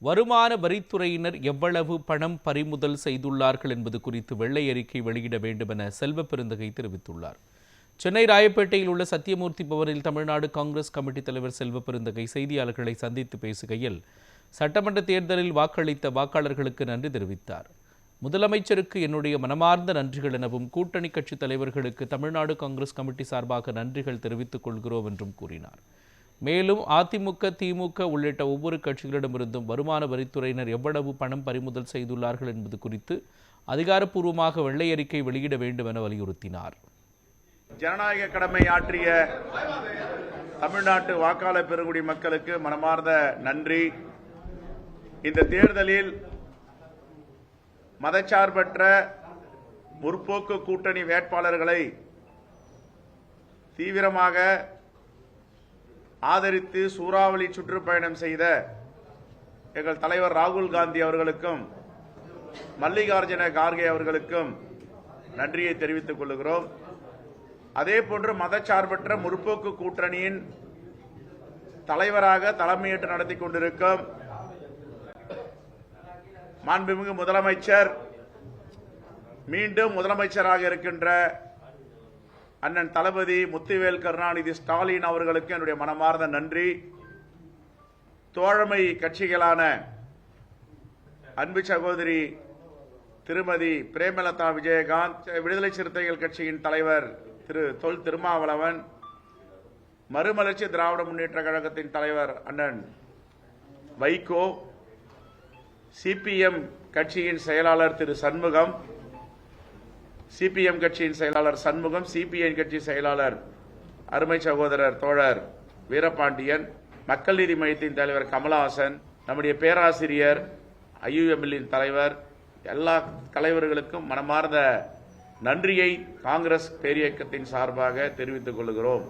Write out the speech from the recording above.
வருமான வரித்துறையினர் எவ்வளவு பணம் பறிமுதல் செய்துள்ளார்கள் என்பது குறித்து வெள்ளை அறிக்கை வெளியிட வேண்டும் என செல்வ பெருந்தகை தெரிவித்துள்ளார். சென்னை ராயப்பேட்டையில் உள்ள சத்தியமூர்த்தி பவனில் தமிழ்நாடு காங்கிரஸ் கமிட்டி தலைவர் செல்வ பெருந்தகை செய்தியாளர்களை சந்தித்து பேசுகையில், சட்டமன்ற தேர்தலில் வாக்களித்த வாக்காளர்களுக்கு நன்றி தெரிவித்தார். முதலமைச்சருக்கு என்னுடைய மனமார்ந்த நன்றிகள் எனவும் கூட்டணி கட்சித் தலைவர்களுக்கு தமிழ்நாடு காங்கிரஸ் கமிட்டி சார்பாக நன்றிகள் தெரிவித்துக் கொள்கிறோம் என்றும் கூறினார். மேலும் அதிமுக, திமுக உள்ளிட்ட ஒவ்வொரு கட்சிகளிடமிருந்தும் வருமான வரித்துறையினர் எவ்வளவு பணம் பறிமுதல் செய்துள்ளார்கள் என்பது குறித்து அதிகாரப்பூர்வமாக வெள்ளை அறிக்கை வெளியிட வேண்டும் என வலியுறுத்தினார். ஜனநாயக கடமை ஆற்றிய தமிழ்நாட்டு வாக்காளர் பெருங்குடி மக்களுக்கு மனமார்ந்த நன்றி. இந்த தேர்தலில் மதச்சார்பற்ற முற்போக்கு கூட்டணி வேட்பாளர்களை தீவிரமாக ஆதரித்து சூறாவளி சுற்றுப்பயணம் செய்த எங்கள் தலைவர் ராகுல் காந்தி அவர்களுக்கும் மல்லிகார்ஜுன கார்கே அவர்களுக்கும் நன்றியை தெரிவித்துக் கொள்கிறோம். அதேபோன்று மதச்சார்பற்ற முற்போக்கு கூட்டணியின் தலைவராக தலைமையேற்று நடத்தி கொண்டிருக்கும் மாண்புமிகு முதலமைச்சர், மீண்டும் முதலமைச்சராக இருக்கின்ற அண்ணன் தளபதி முத்துவேல் கருணாநிதி ஸ்டாலின் அவர்களுக்கு என்னுடைய மனமார்ந்த நன்றி. தோழமை கட்சிகளான அன்பு சகோதரி திருமதி பிரேமலதா விஜயகாந்த், விடுதலை சிறுத்தைகள் கட்சியின் தலைவர் திரு தொல் திருமாவளவன், மறுமலர்ச்சி திராவிட முன்னேற்ற கழகத்தின் தலைவர் அண்ணன் வைகோ, சிபிஎம் கட்சியின் செயலாளர் திரு சண்முகம், சிபிஎம் கட்சியின் செயலாளர் சண்முகம், சிபிஐ கட்சி செயலாளர் அருமை சகோதரர் தோழர் வீரபாண்டியன், மக்கள் நீதி மையத்தின் தலைவர் கமலஹாசன், நம்முடைய பேராசிரியர் ஐயுஎம்எல்லின் தலைவர், எல்லா தலைவர்களுக்கும் மனமார்ந்த நன்றியை காங்கிரஸ் பேரியக்கத்தின் சார்பாக தெரிவித்துக் கொள்கிறோம்.